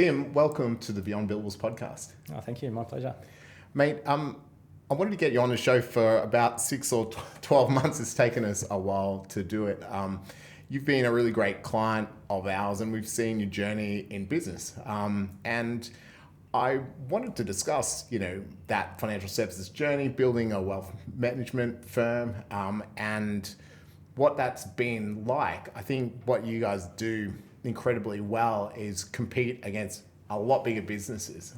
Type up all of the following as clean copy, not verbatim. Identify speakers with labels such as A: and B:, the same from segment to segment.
A: Tim, welcome to the Beyond Billables podcast.
B: Oh, thank you. My pleasure.
A: Mate, I wanted to get you on the show for about 6 or 12 months. It's taken us a while to do it. You've been a really great client of ours and we've seen your journey in business. And I wanted to discuss, that financial services journey, building a wealth management firm, and what that's been like. I think what you guys do incredibly well is compete against a lot bigger businesses.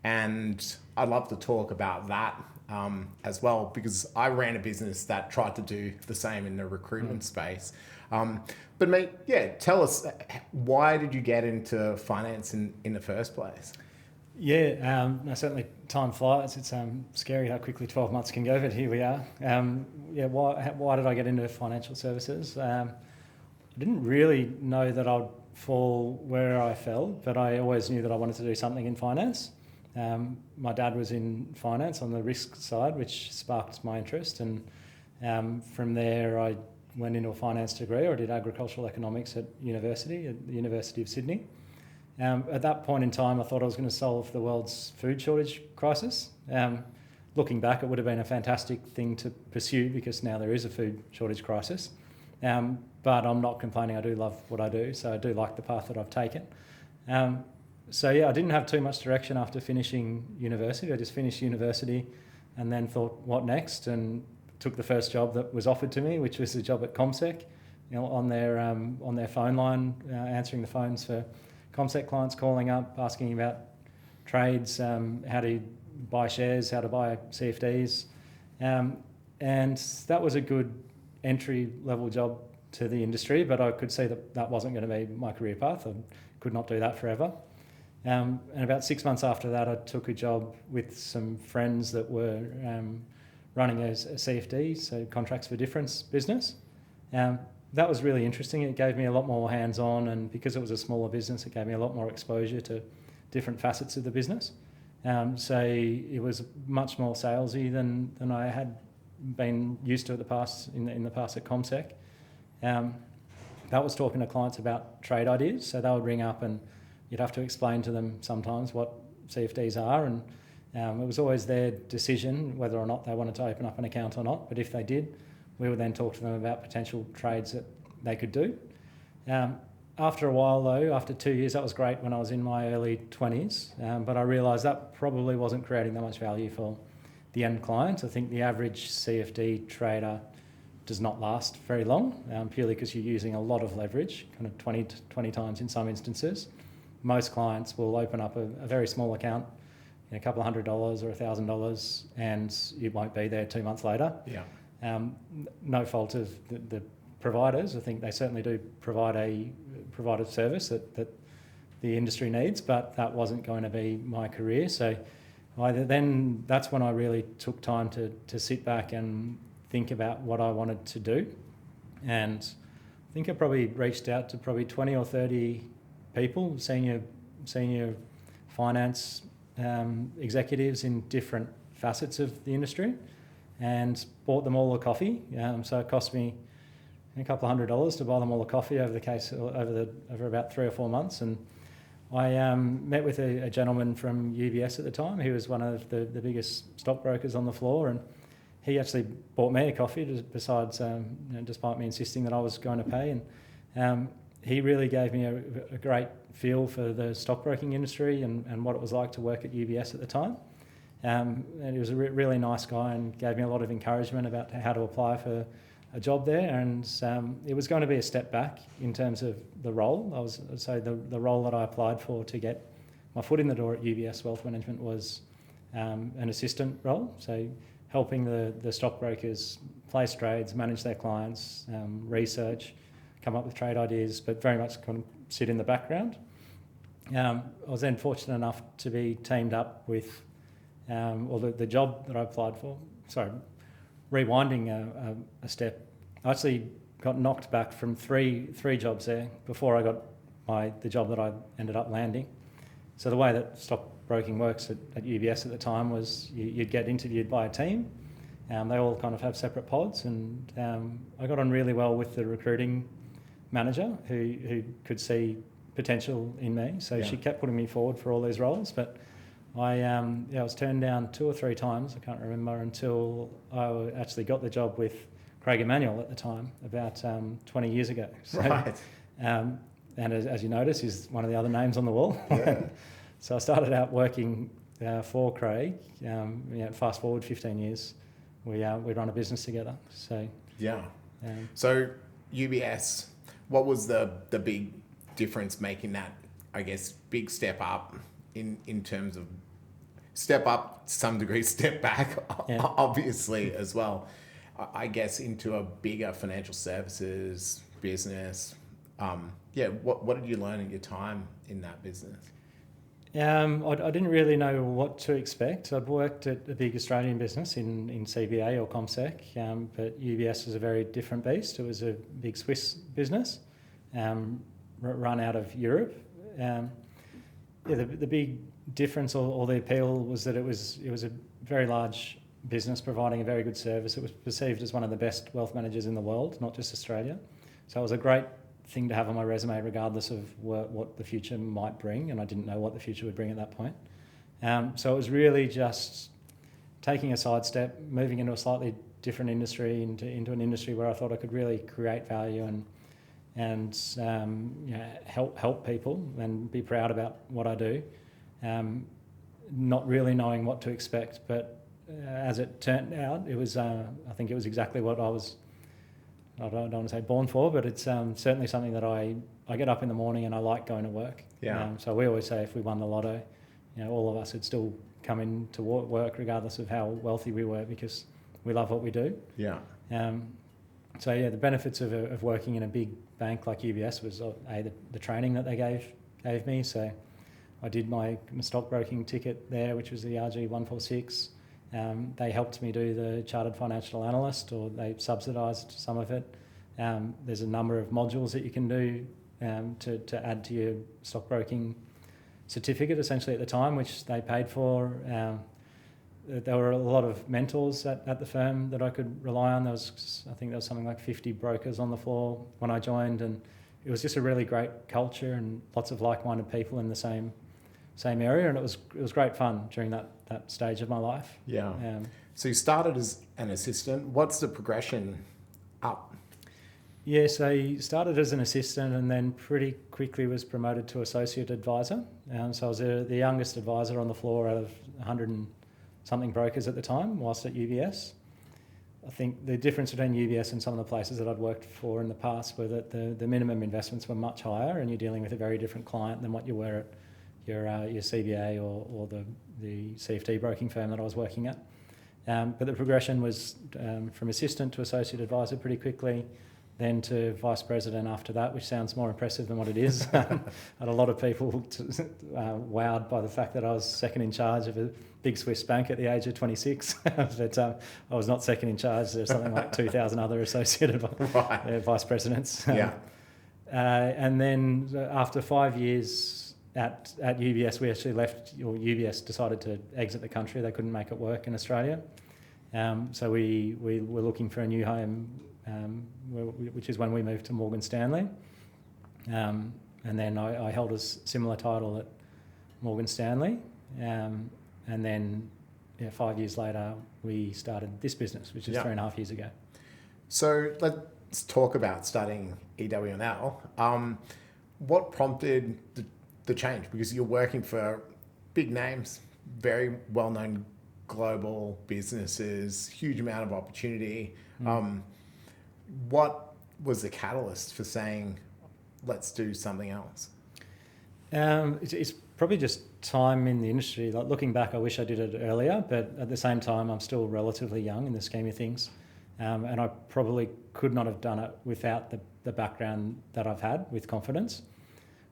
A: And I'd love to talk about that as well, because I ran a business that tried to do the same in the recruitment space. But mate, tell us, why did you get into finance in the first place?
B: Certainly time flies. It's scary how quickly 12 months can go, but here we are. Why did I get into financial services? I didn't really know that I'd fall where I fell, but I always knew that I wanted to do something in finance. My dad was in finance on the risk side, which sparked my interest, and from there I went into a finance degree. I did agricultural economics at the University of Sydney. At that point in time, I thought I was going to solve the world's food shortage crisis. Looking back, it would have been a fantastic thing to pursue because now there is a food shortage crisis. But I'm not complaining. I do love what I do, so I do like the path that I've taken. I didn't have too much direction after finishing university. I just finished university and then thought, what next? And took the first job that was offered to me, which was a job at CommSec, on their phone line, answering the phones for CommSec clients calling up, asking about trades, how to buy shares, how to buy CFDs. And that was a good entry-level job to the industry, but I could see that wasn't going to be my career path. I could not do that forever. And about 6 months after that, I took a job with some friends that were running a CFD, so Contracts for Difference business. That was really interesting. It gave me a lot more hands-on, and because it was a smaller business, it gave me a lot more exposure to different facets of the business. So it was much more salesy than I had been used to in the past at CommSec. That was talking to clients about trade ideas. So they would ring up and you'd have to explain to them sometimes what CFDs are, and it was always their decision whether or not they wanted to open up an account or not. But if they did, we would then talk to them about potential trades that they could do. After a while though, after 2 years, that was great when I was in my early 20s, but I realised that probably wasn't creating that much value for the end client. I think the average CFD trader does not last very long, purely because you're using a lot of leverage, kind of 20 times in some instances. Most clients will open up a very small account, a couple of $100 or $1,000, and it won't be there 2 months later.
A: Yeah.
B: No fault of the providers. I think they certainly do provide a service that the industry needs, but that wasn't going to be my career. So that's when I really took time to sit back and think about what I wanted to do. And I think I probably reached out to probably 20 or 30 people, senior finance executives in different facets of the industry, and bought them all a coffee. So it cost me a couple of $100 to buy them all a coffee over about 3 or 4 months. And I met with a gentleman from UBS at the time, who was one of the biggest stockbrokers on the floor, and he actually bought me a coffee despite me insisting that I was going to pay. And he really gave me a great feel for the stockbroking industry and what it was like to work at UBS at the time. And he was a really nice guy and gave me a lot of encouragement about how to apply for a job there. And it was going to be a step back in terms of the role. The role that I applied for to get my foot in the door at UBS Wealth Management was an assistant role. So helping the stockbrokers place trades, manage their clients, research, come up with trade ideas, but very much kind of sit in the background. I was then fortunate enough to be teamed up with the job that I applied for. Sorry, rewinding a step. I actually got knocked back from three jobs there before I got the job that I ended up landing. So the way that stockbroking works at UBS at the time was you'd get interviewed by a team. They all kind of have separate pods, and I got on really well with the recruiting manager who could see potential in me. So
A: Yeah.
B: she kept putting me forward for all these roles, but I was turned down 2 or 3 times, I can't remember, until I actually got the job with Craig Emanuel at the time, about 20 years ago. So,
A: Right.
B: and as you notice, he's one of the other names on the wall.
A: Yeah.
B: So I started out working for Craig. Fast forward 15 years, we run a business together. So
A: Yeah.
B: um,
A: So UBS, what was the big difference making that, I guess, big step up in terms of step up to some degree, step back,
B: Yeah.
A: obviously as well, I guess, into a bigger financial services business. What did you learn in your time in that business?
B: I didn't really know what to expect. I'd worked at a big Australian business in CBA or CommSec, but UBS was a very different beast. It was a big Swiss business, run out of Europe. The big difference or the appeal was that it was a very large business providing a very good service. It was perceived as one of the best wealth managers in the world, not just Australia. So it was a great thing to have on my resume, regardless of what the future might bring, and I didn't know what the future would bring at that point. So it was really just taking a sidestep, moving into a slightly different industry, into an industry where I thought I could really create value and help people and be proud about what I do. Not really knowing what to expect, but as it turned out, it was I think it was exactly what I don't want to say born for, but it's certainly something that I get up in the morning and I like going to work.
A: Yeah.
B: So we always say if we won the lotto, all of us would still come in to work regardless of how wealthy we were, because we love what we do.
A: Yeah.
B: The benefits of working in a big bank like UBS was the training that they gave me. So I did my stockbroking ticket there, which was the RG 146. They helped me do the Chartered Financial Analyst, or they subsidised some of it. There's a number of modules that you can do to add to your stockbroking certificate, essentially at the time, which they paid for. There were a lot of mentors at the firm that I could rely on. I think there was something like 50 brokers on the floor when I joined, and it was just a really great culture and lots of like-minded people in the same area, and it was great fun during that stage of my life.
A: Yeah. So you started as an assistant. What's the progression up?
B: Yes, I started as an assistant and then pretty quickly was promoted to associate advisor. So I was the youngest advisor on the floor out of 100 and something brokers at the time, whilst at UBS. I think the difference between UBS and some of the places that I'd worked for in the past were that the minimum investments were much higher, and you're dealing with a very different client than what you were at your CBA or the CFD broking firm that I was working at. But the progression was from assistant to associate advisor pretty quickly, then to vice president after that, which sounds more impressive than what it is. Had a lot of people wowed by the fact that I was second in charge of a big Swiss bank at the age of 26. But I was not second in charge. There's something like 2,000 other associate vice presidents. And then after 5 years at UBS, we actually left, or UBS decided to exit the country. They couldn't make it work in Australia. So we were looking for a new home, which is when we moved to Morgan Stanley. And then I held a similar title at Morgan Stanley. And then 5 years later, we started this business, which is 3.5 years ago.
A: So let's talk about starting EW&L. What prompted the change? Because you're working for big names, very well-known global businesses, huge amount of opportunity. What was the catalyst for saying, let's do something else?
B: It's probably just time in the industry. Like, looking back, I wish I did it earlier, but at the same time, I'm still relatively young in the scheme of things. And I probably could not have done it without the background that I've had with confidence.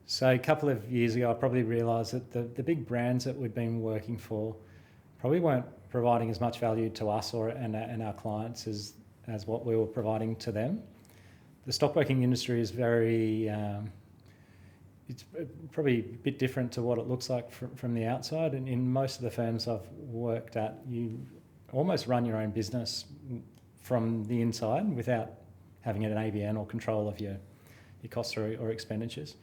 B: So a couple of years ago, I probably realised that the big brands that we'd been working for probably weren't providing as much value to us and our clients as what we were providing to them. The stockbroking industry is very, it's probably a bit different to what it looks like from the outside. And in most of the firms I've worked at, you almost run your own business from the inside without having an ABN or control of your costs or expenditures.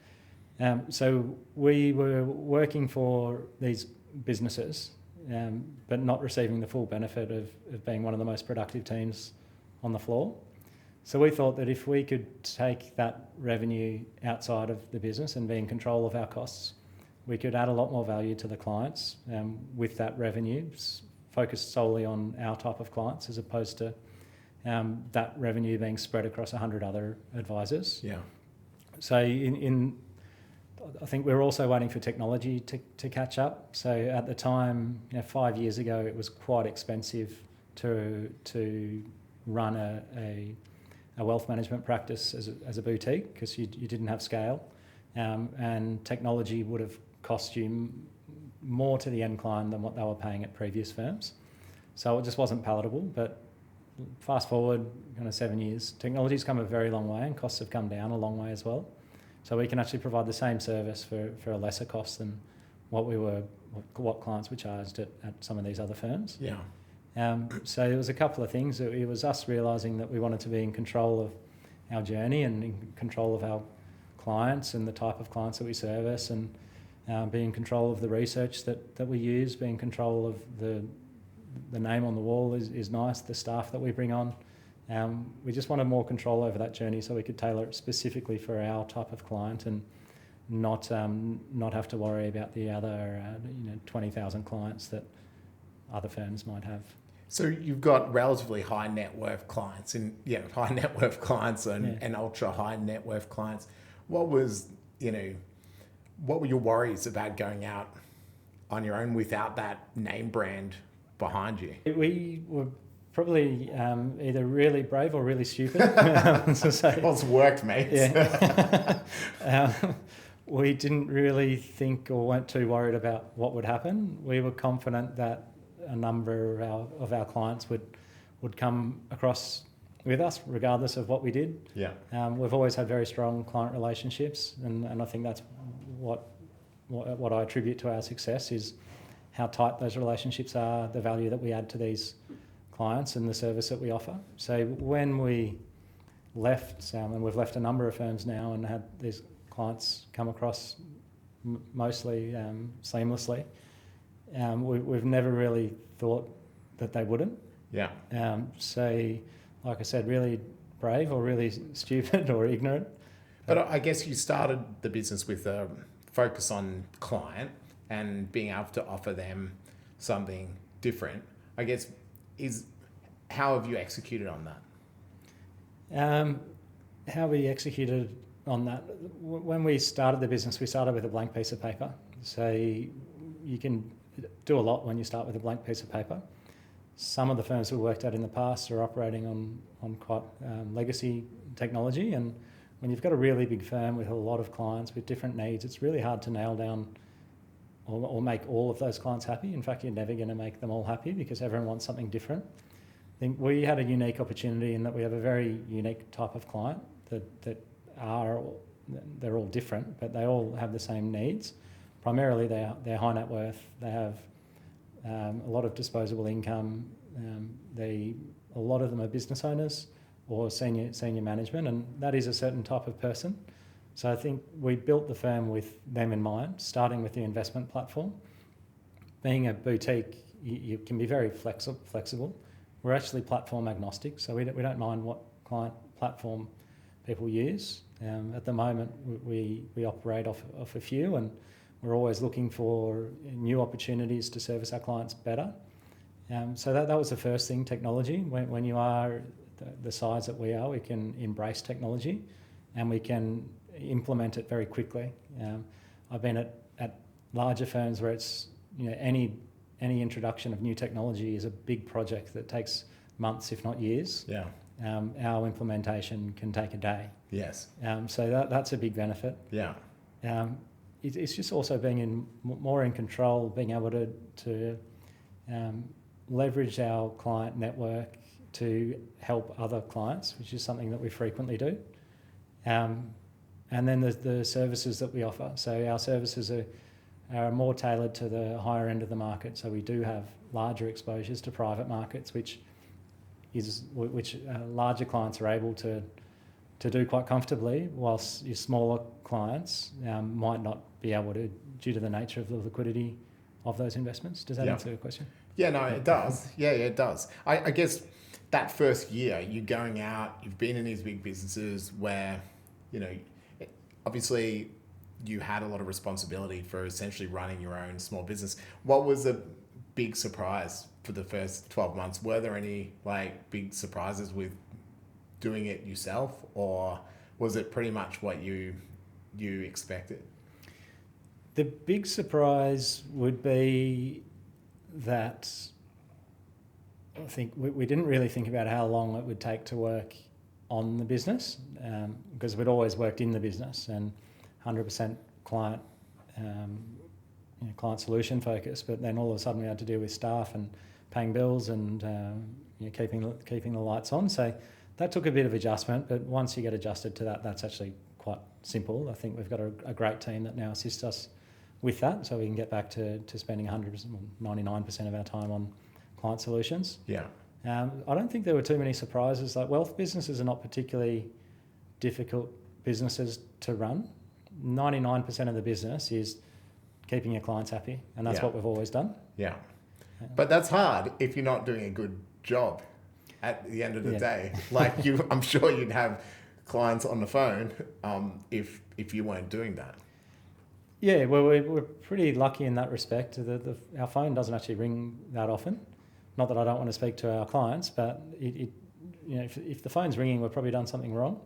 B: So we were working for these businesses, but not receiving the full benefit of being one of the most productive teams on the floor. So we thought that if we could take that revenue outside of the business and be in control of our costs, we could add a lot more value to the clients with that revenue, focused solely on our type of clients as opposed to that revenue being spread across 100 other advisors.
A: Yeah.
B: So I think we were also waiting for technology to catch up. So at the time, 5 years ago, it was quite expensive to run a wealth management practice as a boutique because you didn't have scale, and technology would have cost you more to the end client than what they were paying at previous firms. So it just wasn't palatable. But fast forward kind of 7 years, technology's come a very long way and costs have come down a long way as well. So we can actually provide the same service for a lesser cost than what clients were charged at some of these other firms.
A: Yeah.
B: So there was a couple of things. It was us realising that we wanted to be in control of our journey and in control of our clients and the type of clients that we service, and be in control of the research that we use, be in control of the name on the wall is nice, the staff that we bring on. We just wanted more control over that journey so we could tailor it specifically for our type of client and not have to worry about the other 20,000 clients that other firms might have.
A: So you've got relatively high net worth clients and high net worth clients and ultra high net worth clients. What were your worries about going out on your own without that name brand behind you?
B: We were probably either really brave or really stupid.
A: Well, it's worked, mate.
B: Yeah. We didn't really think or weren't too worried about what would happen. We were confident that a number of our clients would come across with us regardless of what we did.
A: Yeah.
B: We've always had very strong client relationships, and I think that's what I attribute to our success is how tight those relationships are, the value that we add to these clients and the service that we offer. So when we left, and we've left a number of firms now and had these clients come across mostly seamlessly, we've never really thought that they wouldn't.
A: Yeah.
B: So, like I said, really brave or really stupid or ignorant.
A: But I guess you started the business with a focus on client and being able to offer them something different. I guess how have you executed on that?
B: How we executed on that, when we started the business, we started with a blank piece of paper. So you can do a lot when you start with a blank piece of paper. Some of the firms we worked at in the past are operating on quite legacy technology, and when you've got a really big firm with a lot of clients with different needs, it's really hard to nail down or make all of those clients happy. In fact, you're never going to make them all happy because everyone wants something different. I think we had a unique opportunity in that we have a very unique type of client they're all different, but they all have the same needs. Primarily, they're high net worth. They have a lot of disposable income. A lot of them are business owners or senior management, and that is a certain type of person. So I think we built the firm with them in mind, starting with the investment platform. Being a boutique, you can be very flexible. We're actually platform agnostic, so we don't mind what client platform people use. At the moment, we operate off a few, and we're always looking for new opportunities to service our clients better. So that was the first thing, technology. When you are the size that we are, we can embrace technology and we can implement it very quickly. I've been at larger firms where it's any introduction of new technology is a big project that takes months, if not years.
A: Yeah.
B: Our implementation can take a day.
A: Yes.
B: So that's a big benefit.
A: Yeah.
B: It's just also being more in control, being able to leverage our client network to help other clients, which is something that we frequently do. And then the services that we offer. So our services are more tailored to the higher end of the market. So we do have larger exposures to private markets, which larger clients are able to to do quite comfortably, whilst your smaller clients might not be able to, due to the nature of the liquidity of those investments. Does that answer your question?
A: Yeah, no, it does. Yeah, it does. I guess that first year, you're going out, you've been in these big businesses where, obviously you had a lot of responsibility for essentially running your own small business. What was a big surprise for the first 12 months? Were there any big surprises with doing it yourself, or was it pretty much what you expected?
B: The big surprise would be that I think we didn't really think about how long it would take to work on the business, because we'd always worked in the business and 100% client client solution focus, but then all of a sudden we had to deal with staff and paying bills and keeping the lights on. So that took a bit of adjustment, but once you get adjusted to that, that's actually quite simple. I think we've got a great team that now assists us with that, so we can get back to spending 100%, 99% of our time on client solutions.
A: Yeah.
B: I don't think there were too many surprises. Wealth businesses are not particularly difficult businesses to run. 99% of the business is keeping your clients happy, and that's what we've always done.
A: Yeah. But that's hard if you're not doing a good job at the end of the day. I'm sure you'd have clients on the phone if you weren't doing that.
B: Yeah, well, we're pretty lucky in that respect. Our phone doesn't actually ring that often. Not that I don't want to speak to our clients, but if the phone's ringing, we've probably done something wrong.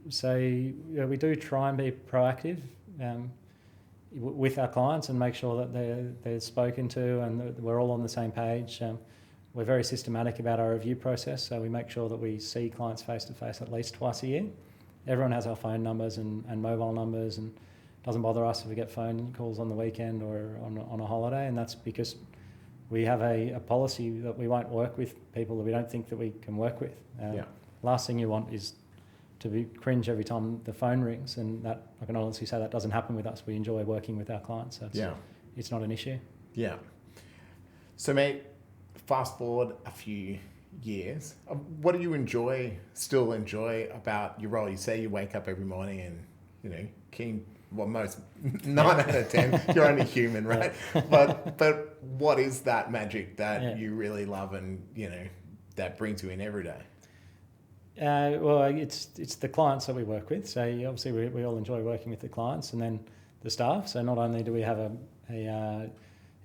B: So we do try and be proactive with our clients and make sure that they're spoken to and that we're all on the same page. We're very systematic about our review process, so we make sure that we see clients face to face at least twice a year. Everyone has our phone numbers and mobile numbers, and it doesn't bother us if we get phone calls on the weekend or on a holiday, and that's because we have a policy that we won't work with people that we don't think that we can work with. Last thing you want is to be cringe every time the phone rings, and that I can honestly say that doesn't happen with us. We enjoy working with our clients, so it's not an issue.
A: Yeah. So mate, fast forward a few years, what do you still enjoy about your role? You say you wake up every morning and keen. Well, most 9 out of 10, you're only human, right? But what is that magic that you really love and that brings you in every day?
B: Well, it's the clients that we work with. So obviously we all enjoy working with the clients, and then the staff. So not only do we have a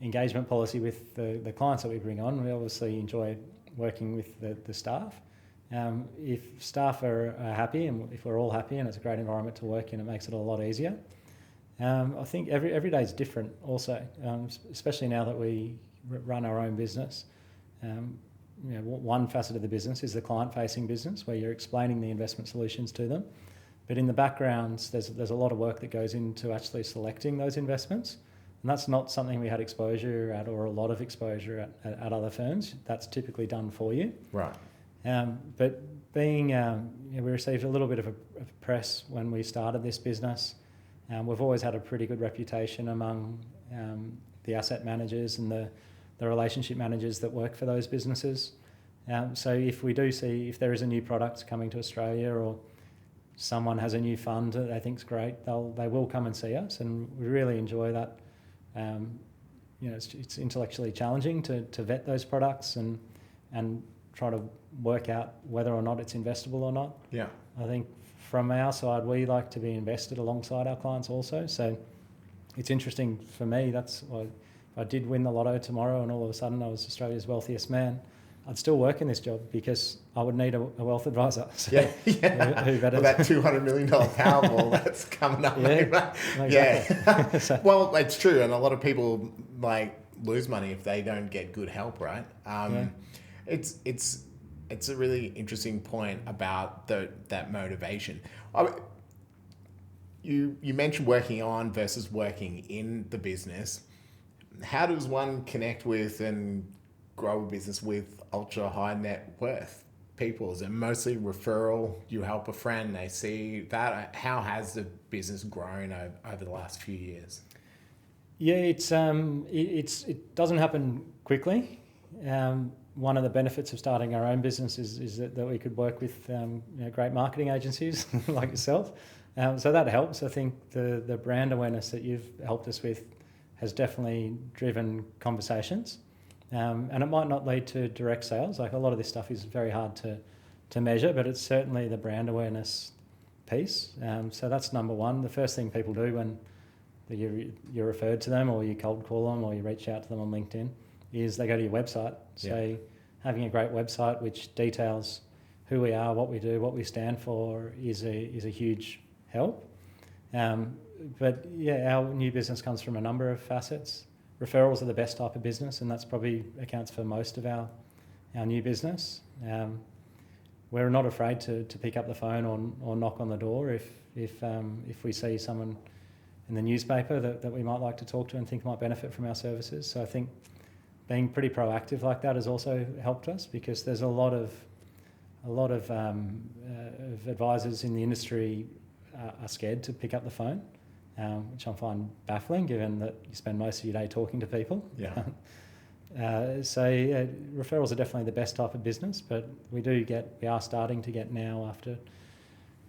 B: engagement policy with the clients that we bring on, we obviously enjoy working with the staff. If staff are happy, and if we're all happy and it's a great environment to work in, it makes it a lot easier. I think every day is different also, especially now that we run our own business. One facet of the business is the client-facing business where you're explaining the investment solutions to them. But in the background, there's a lot of work that goes into actually selecting those investments. And that's not something we had exposure at or a lot of exposure at other firms. That's typically done for you.
A: Right.
B: But being, we received a little bit of press when we started this business. We've always had a pretty good reputation among the asset managers and the relationship managers that work for those businesses. So if we do see, if there is a new product coming to Australia or someone has a new fund that they think's great, they will come and see us, and we really enjoy that. It's intellectually challenging to vet those products and try to work out whether or not it's investable or not.
A: Yeah.
B: I think from our side, we like to be invested alongside our clients also. So it's interesting for me. That's why if I did win the lotto tomorrow and all of a sudden I was Australia's wealthiest man, I'd still work in this job because I would need a wealth advisor. So Who better?
A: Well, that $200 million Powerball that's coming up.
B: Exactly.
A: Yeah. So. Well, it's true. And a lot of people lose money if they don't get good help, right? It's a really interesting point about that motivation. You mentioned working on versus working in the business. How does one connect with and grow a business with ultra high net worth people? Is it mostly referral? You help a friend, they see that. How has the business grown over the last few years?
B: Yeah, it doesn't happen quickly. one of the benefits of starting our own business is that we could work with great marketing agencies like yourself. So that helps. I think the brand awareness that you've helped us with has definitely driven conversations. And it might not lead to direct sales. Like a lot of this stuff is very hard to measure, but it's certainly the brand awareness piece. So that's number one. The first thing people do when you're referred to them, or you cold call them, or you reach out to them on LinkedIn, is they go to your website. So having a great website which details who we are, what we do, what we stand for is a huge help. But yeah, our new business comes from a number of facets. Referrals are the best type of business, and that's probably accounts for most of our new business. We're not afraid to pick up the phone or knock on the door if we see someone in the newspaper that we might like to talk to and think might benefit from our services. So I think being pretty proactive like that has also helped us, because there's a lot of advisors in the industry are scared to pick up the phone, which I find baffling given that you spend most of your day talking to people.
A: Yeah.
B: Referrals are definitely the best type of business, but we are starting to get now, after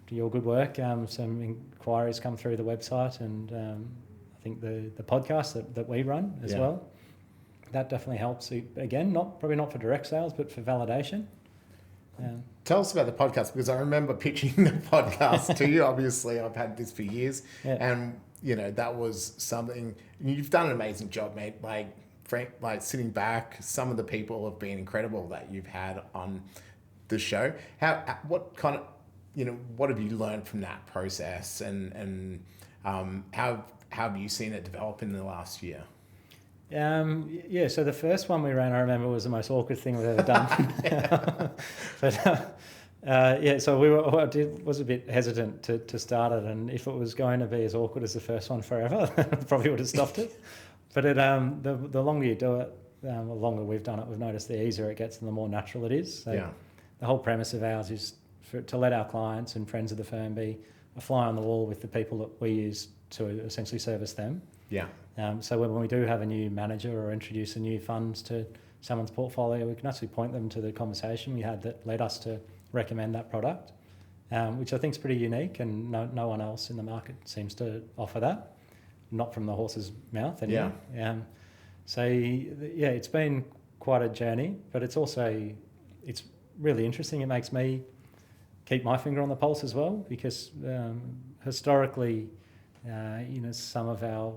B: your good work, some inquiries come through the website, and I think the podcast that we run as well. That definitely helps. Again, probably not for direct sales, but for validation.
A: Tell us about the podcast, because I remember pitching the podcast to you. Obviously, I've had this for years, and that was something. You've done an amazing job, mate. Like sitting back, some of the people have been incredible that you've had on the show. What have you learned from that process, and how have you seen it develop in the llast year?
B: So the first one we ran, I remember, was the most awkward thing we've ever done. So I was a bit hesitant to start it, and if it was going to be as awkward as the first one forever, probably would have stopped it. But the longer you do it, the longer we've done it, we've noticed the easier it gets and the more natural it is. So the whole premise of ours is to let our clients and friends of the firm be a fly on the wall with the people that we use to essentially service them.
A: Yeah.
B: So when we do have a new manager or introduce a new fund to someone's portfolio, we can actually point them to the conversation we had that led us to recommend that product, which I think is pretty unique, and no one else in the market seems to offer that, not from the horse's mouth anyway. Yeah. It's been quite a journey, but it's really interesting. It makes me keep my finger on the pulse as well, because historically, some of our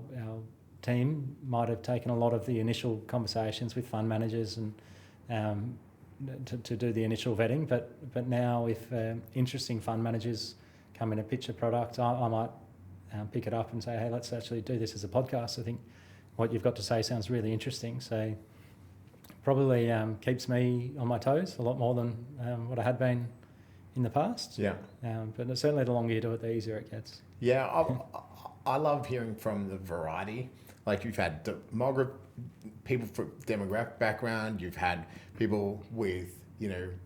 B: team might have taken a lot of the initial conversations with fund managers and to do the initial vetting, but now if interesting fund managers come in and pitch a product, I might pick it up and say, hey, let's actually do this as a podcast. I think what you've got to say sounds really interesting. So probably keeps me on my toes a lot more than what I had been in the past. Yeah. But certainly the longer you do it, the easier it gets.
A: Yeah, I love hearing from the variety. Like, you've had people from demographic background, you've had people with,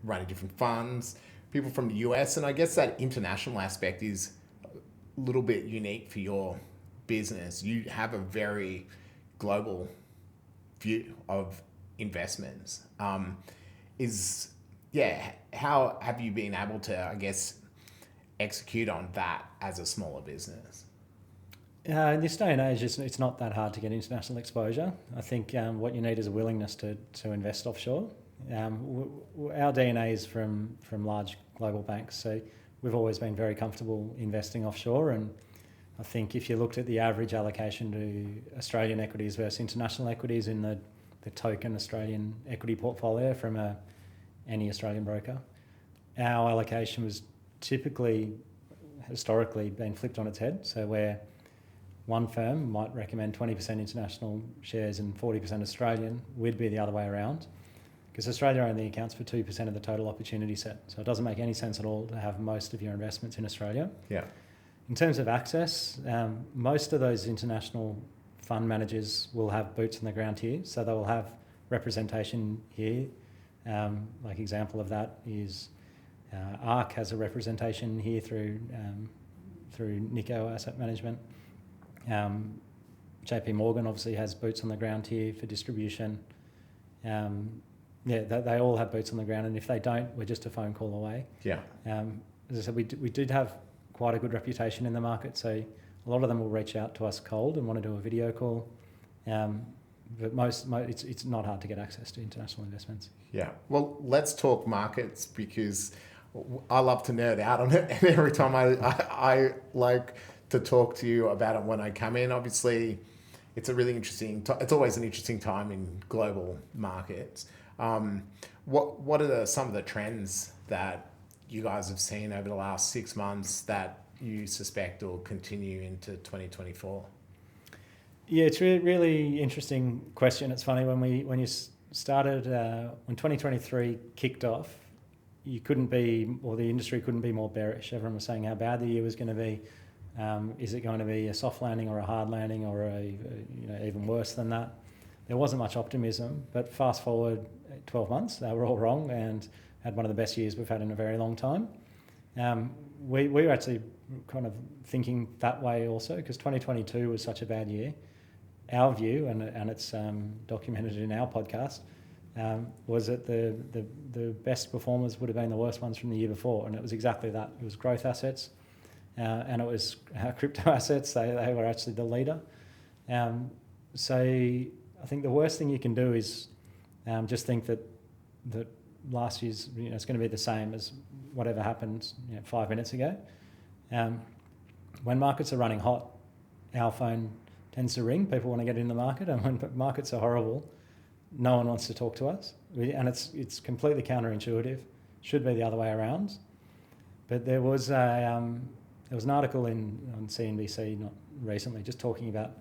A: running different funds, people from the US, and I guess that international aspect is a little bit unique for your business. You have a very global view of investments. How have you been able to, I guess, execute on that as a smaller business?
B: In this day and age, it's not that hard to get international exposure. I think what you need is a willingness to invest offshore. Our DNA is from large global banks, so we've always been very comfortable investing offshore. And I think if you looked at the average allocation to Australian equities versus international equities in the token Australian equity portfolio from any Australian broker, our allocation was historically been flipped on its head. So where one firm might recommend 20% international shares and 40% Australian, we'd be the other way around, because Australia only accounts for 2% of the total opportunity set. So it doesn't make any sense at all to have most of your investments in Australia.
A: Yeah.
B: In terms of access, most of those international fund managers will have boots on the ground here, so they will have representation here. Like example of that is ARC has a representation here through Nico Asset Management. JP Morgan obviously has boots on the ground here for distribution. they all have boots on the ground, and if they don't, we're just a phone call away.
A: Yeah.
B: As I said, we did have quite a good reputation in the market, so a lot of them will reach out to us cold and want to do a video call. But it's not hard to get access to international investments.
A: Yeah. Well, let's talk markets, because I love to nerd out on it, and every time I like to talk to you about it when I come in. Obviously, it's a really interesting. It's always an interesting time in global markets. What are some of the trends that you guys have seen over the last 6 months that you suspect will continue into 2024?
B: Yeah, it's a really interesting question. It's funny, when you started, when 2023 kicked off, you couldn't be, or the industry couldn't be more bearish. Everyone was saying how bad the year was going to be. Is it going to be a soft landing or a hard landing, or even worse than that? There wasn't much optimism, but fast forward 12 months, they were all wrong and had one of the best years we've had in a very long time. We were actually kind of thinking that way also, because 2022 was such a bad year. Our view, and it's documented in our podcast, was that the best performers would have been the worst ones from the year before, and it was exactly that. It was growth assets, and it was crypto assets. They were actually the leader. So I think the worst thing you can do is just think that last year's it's going to be the same as whatever happened 5 minutes ago. When markets are running hot, our phone tends to ring. People want to get in the market, and when markets are horrible, no one wants to talk to us. And it's completely counterintuitive. Should be the other way around. But there was an article on CNBC not recently just talking about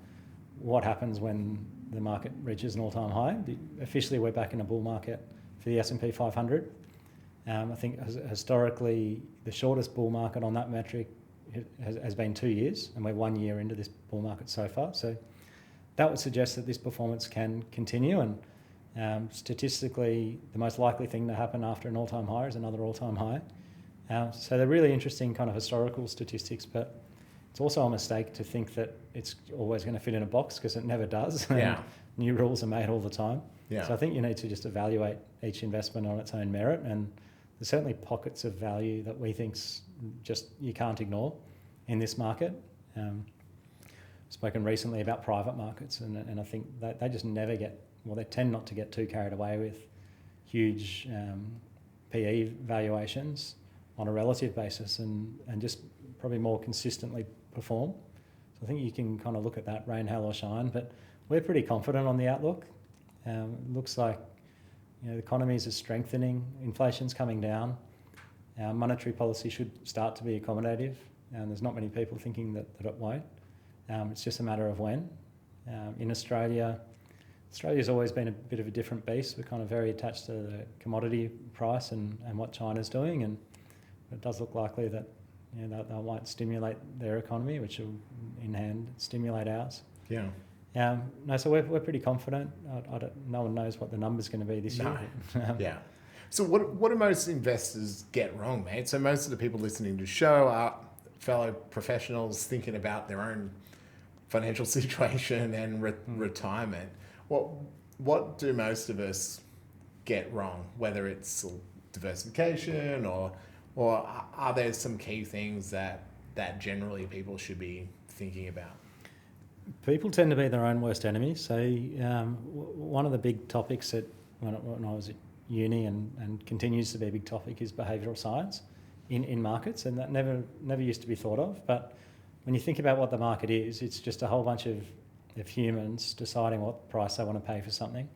B: what happens when the market reaches an all-time high. Officially, we're back in a bull market for the S&P 500. I think historically the shortest bull market on that metric has been 2 years, and we're 1 year into this bull market so far. So that would suggest that this performance can continue, and statistically the most likely thing to happen after an all-time high is another all-time high. So they're really interesting kind of historical statistics, but it's also a mistake to think that it's always going to fit in a box, because it never does.
A: Yeah.
B: New rules are made all the time.
A: Yeah.
B: So I think you need to just evaluate each investment on its own merit, and there's certainly pockets of value that we think's just you can't ignore in this market. Spoken recently about private markets, and I think that they just never they tend not to get too carried away with huge PE valuations on a relative basis, and just probably more consistently perform. So I think you can kind of look at that, rain, hail or shine, but we're pretty confident on the outlook. It looks like the economies are strengthening, inflation's coming down, monetary policy should start to be accommodative, and there's not many people thinking that it won't. It's just a matter of when. In Australia's always been a bit of a different beast. We're kind of very attached to the commodity price and what China's doing, and it does look likely that they might stimulate their economy, which will in hand stimulate ours.
A: Yeah.
B: So we're pretty confident. No one knows what the number's going to be this year.
A: Yeah. So what do most investors get wrong, mate? So most of the people listening to the show are fellow professionals thinking about their own financial situation and retirement. What do most of us get wrong? Whether it's diversification or are there some key things that generally people should be thinking about?
B: People tend to be their own worst enemies. So one of the big topics that when I was at uni and continues to be a big topic is behavioural science in markets, and that never used to be thought of. But when you think about what the market is, it's just a whole bunch of humans deciding what price they want to pay for something.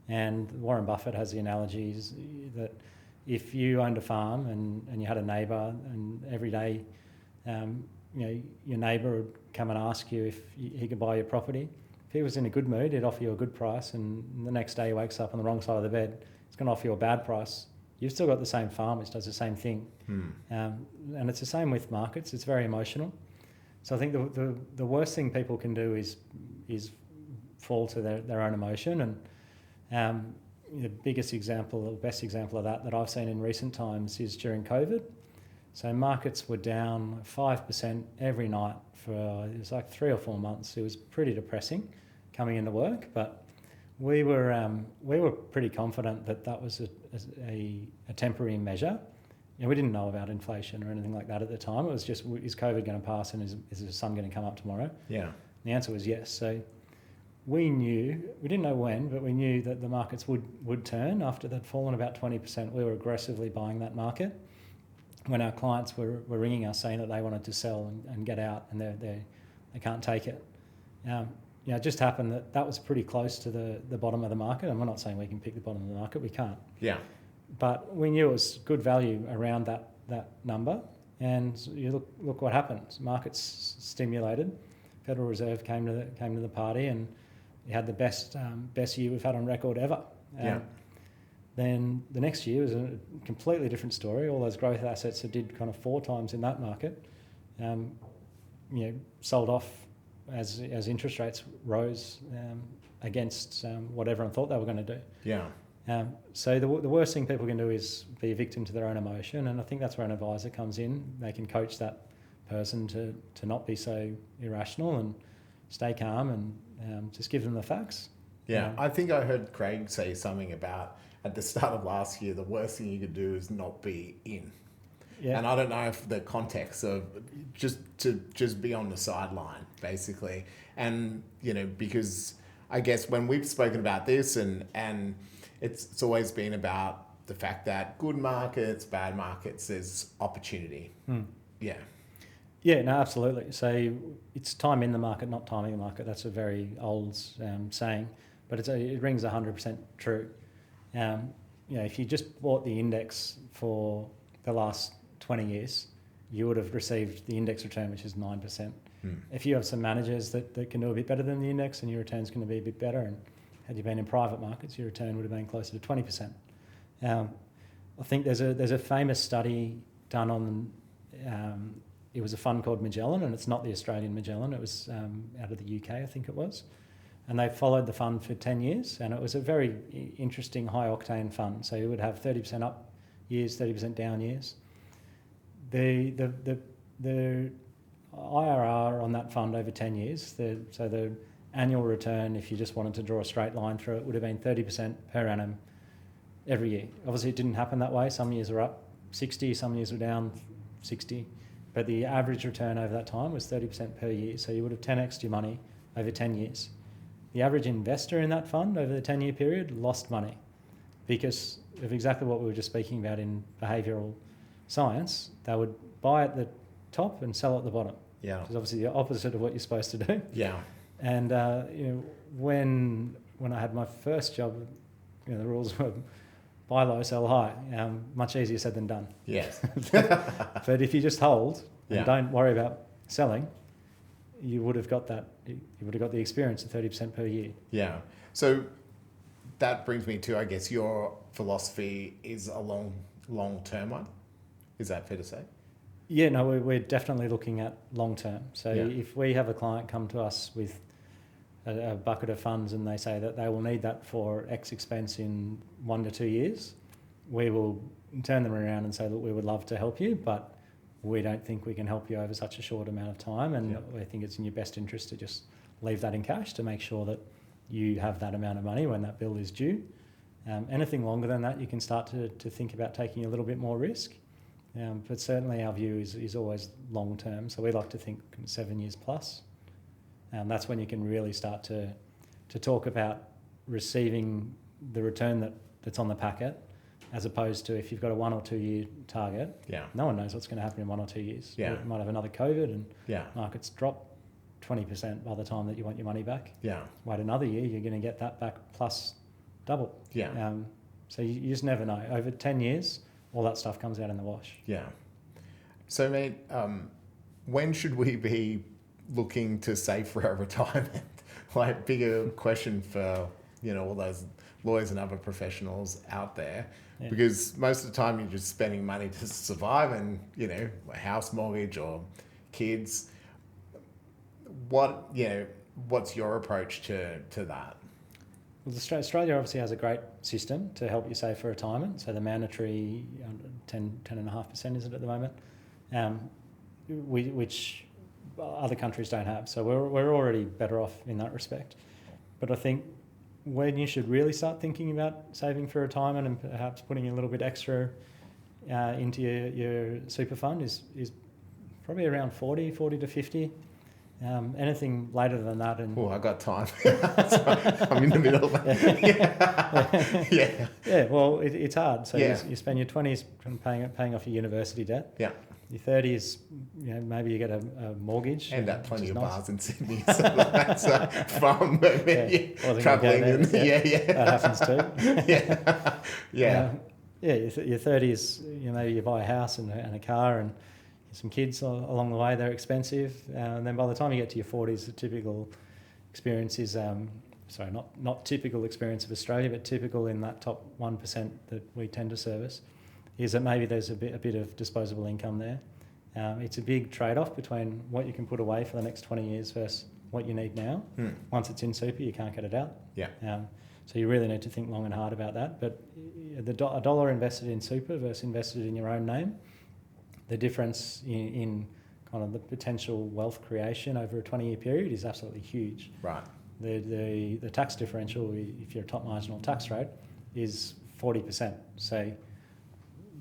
B: And Warren Buffett has the analogies that if you owned a farm and you had a neighbour, and every day your neighbour would come and ask you if he could buy your property. If he was in a good mood, he'd offer you a good price, and the next day he wakes up on the wrong side of the bed, he's going to offer you a bad price. You've still got the same farm, which does the same thing. And it's the same with markets. It's very emotional. So I think the worst thing people can do is fall to their own emotion. And the biggest example, or best example of that I've seen in recent times is during COVID. So markets were down 5% every night for it was like 3 or 4 months. It was pretty depressing coming into work, but We were pretty confident that that was a temporary measure. We didn't know about inflation or anything like that at the time. It was just, is COVID going to pass and is the sun going to come up tomorrow?
A: Yeah.
B: The answer was yes. So we didn't know when, but we knew that the markets would turn after they'd fallen about 20%. We were aggressively buying that market when our clients were ringing us saying that they wanted to sell and get out and they can't take it. It just happened that was pretty close to the bottom of the market, and we're not saying we can pick the bottom of the market, we can't.
A: Yeah.
B: But we knew it was good value around that number, and you look what happened. Markets stimulated, Federal Reserve came to the party, and you had the best year we've had on record ever. Then the next year was a completely different story. All those growth assets that did kind of 4 times in that market, sold off as interest rates rose against what everyone thought they were going to do.
A: Yeah.
B: So the worst thing people can do is be a victim to their own emotion, and I think that's where an advisor comes in. They can coach that person to not be so irrational and stay calm and just give them the facts.
A: Yeah, I think I heard Craig say something about at the start of last year, the worst thing you could do is not be in. Yeah. And I don't know if the context of just be on the sideline, basically. And, because I guess when we've spoken about this and it's always been about the fact that good markets, bad markets, there's opportunity. Yeah.
B: Yeah, no, absolutely. So it's time in the market, not timing the market. That's a very old saying, but it rings 100% true. If you just bought the index for the last 20 years, you would have received the index return, which is 9%. If you have some managers that can do a bit better than the index, and your return's going to be a bit better, and had you been in private markets, your return would have been closer to 20%. I think there's a famous study done on, it was a fund called Magellan, and it's not the Australian Magellan, it was out of the UK, I think it was. And they followed the fund for 10 years, and it was a very interesting high-octane fund. So you would have 30% up years, 30% down years. The IRR on that fund over 10 years, so the annual return, if you just wanted to draw a straight line through it, would have been 30% per annum every year. Obviously, it didn't happen that way. Some years were up 60, some years were down 60. But the average return over that time was 30% per year. So you would have 10x'd your money over 10 years. The average investor in that fund over the 10-year period lost money because of exactly what we were just speaking about in behavioural science. They would buy at the top and sell at the bottom.
A: Yeah.
B: Which is obviously the opposite of what you're supposed to do.
A: Yeah.
B: And when I had my first job, the rules were buy low, sell high. Much easier said than done.
A: Yes.
B: But if you just hold and don't worry about selling, you would have got that. You would have got the experience of 30% per year.
A: Yeah. So that brings me to, I guess, your philosophy is a long-term one. Is that fair to say?
B: Yeah, no, we're definitely looking at long-term. So if we have a client come to us with a bucket of funds and they say that they will need that for X expense in 1 to 2 years, we will turn them around and say, look, we would love to help you, but we don't think we can help you over such a short amount of time, and we think it's in your best interest to just leave that in cash to make sure that you have that amount of money when that bill is due. Anything longer than that, you can start to think about taking a little bit more risk. But certainly our view is always long term. So we like to think 7 years plus. That's when you can really start to talk about receiving the return that's on the packet, as opposed to if you've got a 1 or 2 year target. No one knows what's going to happen in 1 or 2 years. You might have another COVID and markets drop 20% by the time that you want your money back. Wait another year, you're going to get that back plus double. So you just never know. Over 10 years, all that stuff comes out in the wash.
A: So, mate, when should we be looking to save for our retirement? Like, bigger question for, all those lawyers and other professionals out there. Because most of the time you're just spending money to survive and, a house mortgage or kids. What's your approach to that?
B: Well, Australia obviously has a great system to help you save for retirement. So the mandatory 10.5% is it at the moment, which other countries don't have. So we're already better off in that respect. But I think when you should really start thinking about saving for retirement and perhaps putting a little bit extra into your super fund is probably around 40 to 50. Anything later than that, and
A: I got time. I'm in the middle.
B: Yeah. Well, it's hard. So
A: Yeah.
B: you spend your 20s paying off your university debt.
A: Yeah.
B: Your 30s, maybe you get a mortgage.
A: And at plenty of
B: nice.
A: bars in Sydney, so that's fun. Traveling.
B: That happens too.
A: Yeah.
B: Your 30s, maybe you buy a house and a car and some kids along the way. They're expensive, and then by the time you get to your 40s, the typical experience is not typical experience of Australia, but typical in that top 1% that we tend to service, is that maybe there's a bit of disposable income there. It's a big trade-off between what you can put away for the next 20 years versus what you need now. Once it's in super, you can't get it out.
A: Yeah.
B: So you really need to think long and hard about that. But a dollar invested in super versus invested in your own name, the difference in kind of the potential wealth creation over a 20-year period is absolutely huge.
A: Right.
B: The tax differential, if you're a top marginal tax rate, is 40%. So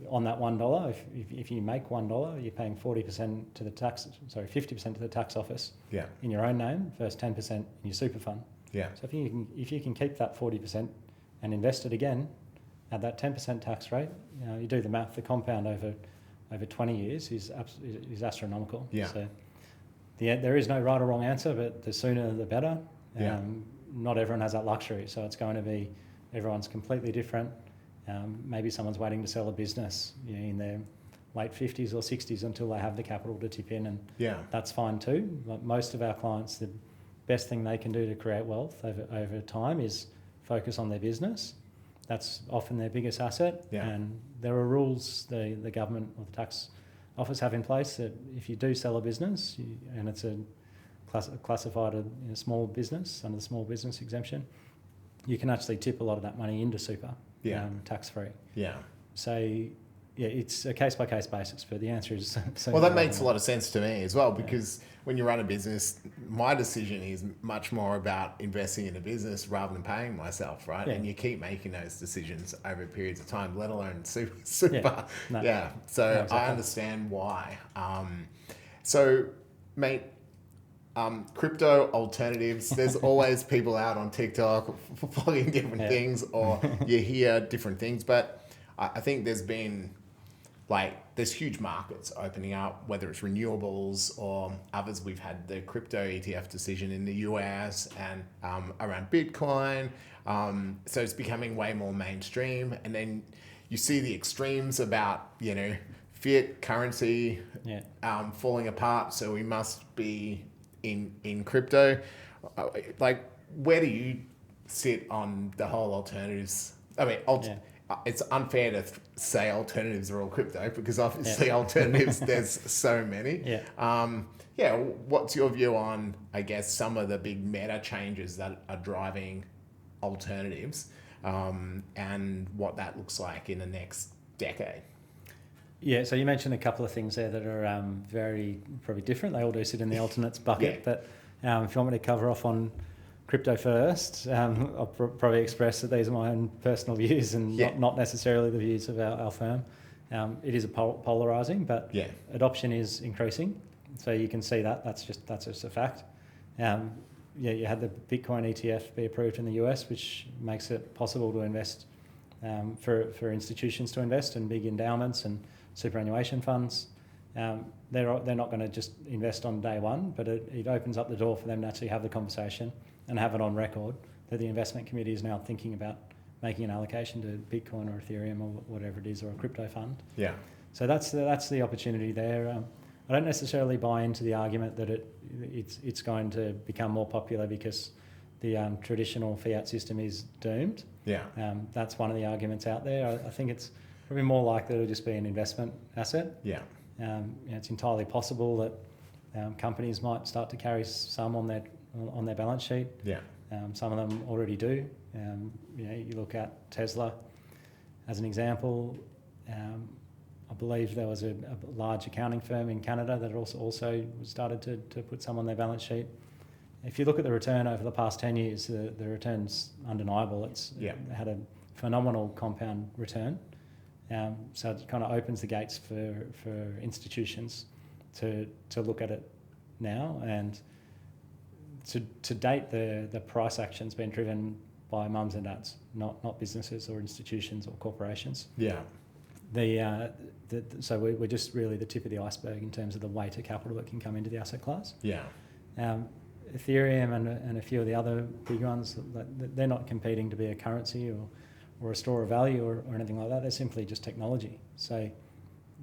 B: on that $1, if you make $1, you're paying 40% to the 50% to the tax office.
A: Yeah.
B: In your own name versus 10% in your super fund.
A: Yeah.
B: So if you can keep that 40% and invest it again at that 10% tax rate, you do the math, the compound over 20 years is astronomical.
A: Yeah.
B: So there is no right or wrong answer, but the sooner the better.
A: Yeah.
B: Not everyone has that luxury, so it's going to be, everyone's completely different. Maybe someone's waiting to sell a business in their late 50s or 60s until they have the capital to tip in, and that's fine too. Like most of our clients, the best thing they can do to create wealth over time is focus on their business. That's often their biggest asset.
A: Yeah.
B: And there are rules the government or the tax office have in place that if you do sell a business and it's classified a small business under the small business exemption, you can actually tip a lot of that money into super, tax-free.
A: Yeah.
B: So, it's a case-by-case basis, but the answer is...
A: Well, that makes a lot of sense to me as well, because when you run a business, my decision is much more about investing in a business rather than paying myself, right?
B: Yeah.
A: And you keep making those decisions over periods of time, let alone super.
B: So
A: Exactly. I understand why. So, mate, crypto alternatives, there's always people out on TikTok plugging different things, or you hear different things, but I think there's been... there's huge markets opening up, whether it's renewables or others. We've had the crypto ETF decision in the US and around Bitcoin. So it's becoming way more mainstream. And then you see the extremes about, fiat currency falling apart. So we must be in crypto. Where do you sit on the whole alternatives? I mean, it's unfair to say alternatives are all crypto, because obviously alternatives, there's so many. What's your view on, I guess, some of the big meta changes that are driving alternatives, and what that looks like in the next decade? Yeah,
B: so you mentioned a couple of things there that are very probably different. They all do sit in the alternates bucket, but if you want me to cover off on crypto first, I'll probably express that these are my own personal views and not necessarily the views of our firm. It is polarising, but adoption is increasing. So you can see that's just a fact. You had the Bitcoin ETF be approved in the US, which makes it possible to invest for institutions to invest in big endowments and superannuation funds. They're not going to just invest on day one, but it opens up the door for them to actually have the conversation and have it on record that the investment committee is now thinking about making an allocation to Bitcoin or Ethereum or whatever it is, or a crypto fund.
A: Yeah.
B: So that's the opportunity there. I don't necessarily buy into the argument that it's going to become more popular because the traditional fiat system is doomed.
A: Yeah.
B: That's one of the arguments out there. I think it's probably more likely to just be an investment asset.
A: Yeah.
B: It's entirely possible that companies might start to carry some on their balance sheet.
A: Yeah.
B: Some of them already do. You look at Tesla as an example. I believe there was a large accounting firm in Canada that also started to put some on their balance sheet. if you look at the return over the past 10 years, the return's undeniable. It's had a phenomenal compound return. So it kind of opens the gates for institutions to look at it now. And to date, the price action's been driven by mums and dads, not businesses or institutions or corporations.
A: Yeah.
B: So we're just really the tip of the iceberg in terms of the weight of capital that can come into the asset class.
A: Yeah.
B: Ethereum and a few of the other big ones, they're not competing to be a currency or a store of value or anything like that. They're simply just technology. So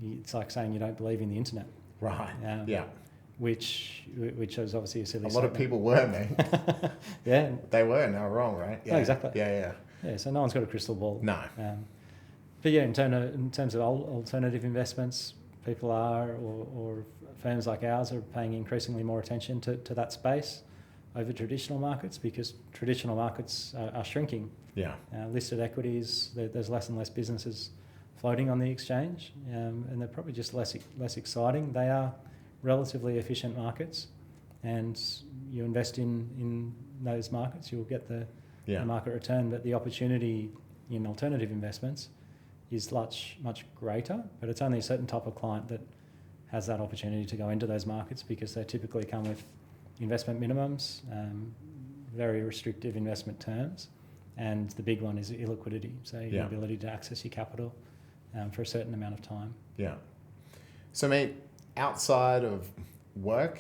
B: it's like saying you don't believe in the internet.
A: Right.
B: Yeah. Which is obviously a silly
A: statement. A lot of people were, man.
B: Yeah.
A: They were, now wrong, right?
B: Yeah. Oh, exactly.
A: Yeah.
B: Yeah, so no one's got a crystal ball.
A: No.
B: But yeah, in terms of alternative investments, people are, or firms like ours are paying increasingly more attention to that space over traditional markets, because traditional markets are shrinking.
A: Yeah.
B: Listed equities, there's less and less businesses floating on the exchange, and they're probably just less exciting. They are relatively efficient markets, and you invest in those markets, you'll get the market return. But the opportunity in alternative investments is much greater, but it's only a certain type of client that has that opportunity to go into those markets, because they typically come with investment minimums, very restrictive investment terms, and the big one is illiquidity, so your ability to access your capital for a certain amount of time. Yeah.
A: So mate, outside of work,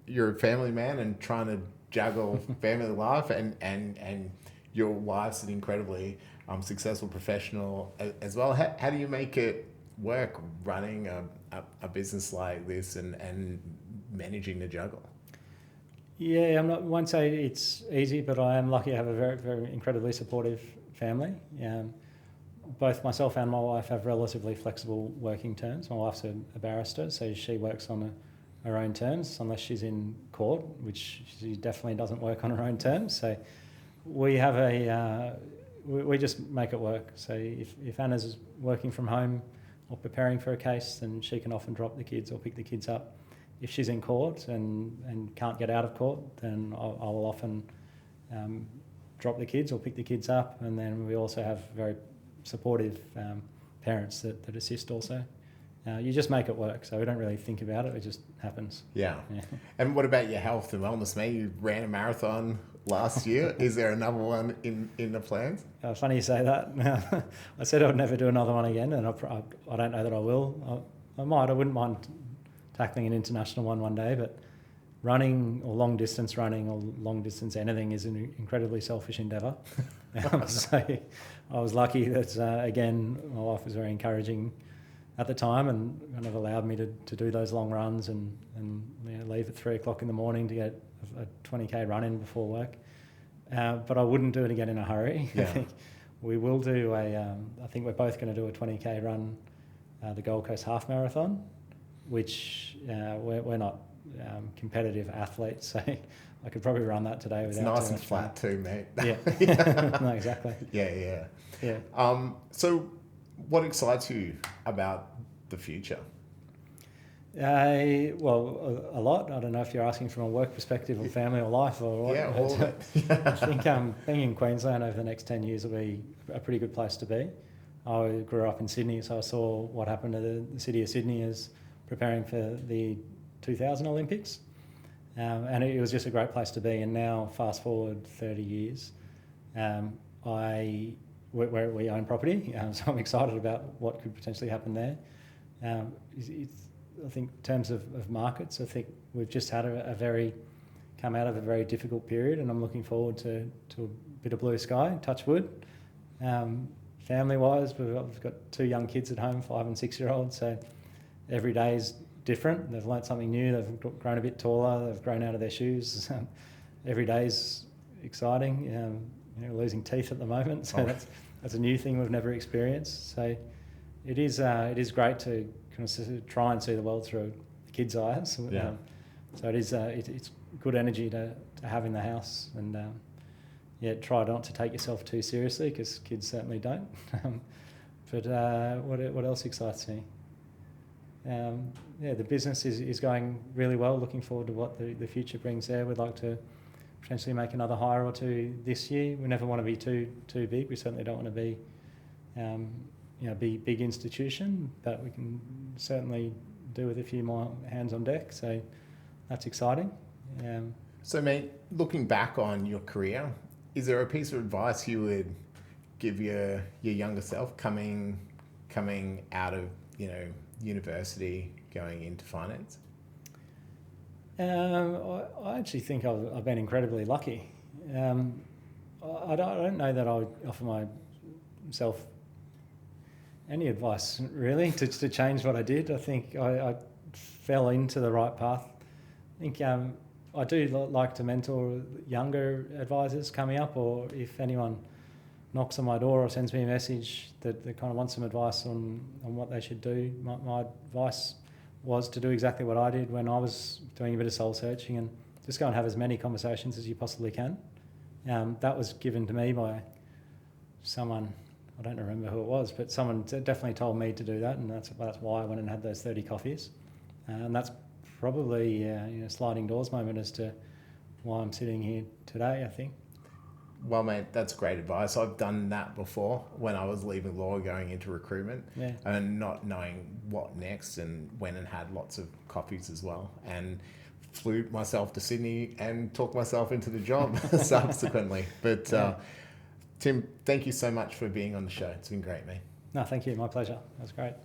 A: you're a family man and trying to juggle family life, and your wife's an incredibly successful professional as well. How do you make it work running a business like this and managing the juggle?
B: Yeah, won't say it's easy, but I am lucky to have a very, very incredibly supportive family. Both myself and my wife have relatively flexible working terms. My wife's a barrister, so she works on her own terms, unless she's in court, which she definitely doesn't work on her own terms. So we have we just make it work. So if Anna's working from home or preparing for a case, then she can often drop the kids or pick the kids up. If she's in court and can't get out of court, then I'll often drop the kids or pick the kids up. And then we also have very supportive parents that assist also. You just make it work, so we don't really think about it, it just happens.
A: Yeah. And what about your health and wellness, mate? You ran a marathon last year. Is there another one in the plans?
B: Funny you say that. I said I would never do another one again, and I don't know that I will. I wouldn't mind tackling an international one day, but running or long distance running or long distance anything is an incredibly selfish endeavour. So I was lucky that, again, my wife was very encouraging at the time and kind of allowed me to do those long runs and leave at 3 o'clock in the morning to get a 20k run in before work. But I wouldn't do it again in a hurry.
A: Yeah.
B: I think we will do I think we're both going to do a 20k run, the Gold Coast Half Marathon, which we're not competitive athletes, so I could probably run that today without.
A: It's nice and flat too, mate.
B: Yeah. No, exactly.
A: Yeah. So what excites you about the future?
B: Well, a lot. I don't know if you're asking from a work perspective or family or life or what.
A: Yeah, all of it.
B: I think being in Queensland over the next 10 years will be a pretty good place to be. I grew up in Sydney, so I saw what happened to the city of Sydney as preparing for the 2000 Olympics. And it was just a great place to be. And now, fast forward 30 years, we own property, so I'm excited about what could potentially happen there. I think in terms of markets, I think we've just had come out of a very difficult period, and I'm looking forward to a bit of blue sky, touch wood. Family-wise, we've got 2 young kids at home, 5 and 6 year olds, so every day is different. They've learnt something new, they've grown a bit taller, they've grown out of their shoes. Every day's exciting. Losing teeth at the moment, so that's a new thing we've never experienced. So it is great to kind of try and see the world through the kids' eyes.
A: Yeah.
B: So it is it's good energy to have in the house, and try not to take yourself too seriously, because kids certainly don't. But what else excites me? The business is going really well. Looking forward to what the future brings there. We'd like to potentially make another hire or two this year. We never want to be too big. We certainly don't want to be, be big institution, but we can certainly do with a few more hands on deck. So that's exciting.
A: So, mate, looking back on your career, is there a piece of advice you would give your younger self coming out of university, going into finance?
B: I actually think I've been incredibly lucky. I don't know that I would offer myself any advice really to change what I did. I think I fell into the right path. I think I do like to mentor younger advisors coming up, or if anyone knocks on my door or sends me a message that they kind of want some advice on what they should do. My advice was to do exactly what I did when I was doing a bit of soul searching, and just go and have as many conversations as you possibly can. That was given to me by someone, I don't remember who it was, but someone definitely told me to do that, and that's why I went and had those 30 coffees. And that's probably sliding doors moment as to why I'm sitting here today, I think.
A: Well, mate, that's great advice. I've done that before when I was leaving law, going into recruitment, and not knowing what next, and went and had lots of coffees as well, and flew myself to Sydney and talked myself into the job subsequently. But Tim, thank you so much for being on the show. It's been great, mate.
B: No, thank you. My pleasure. That's great.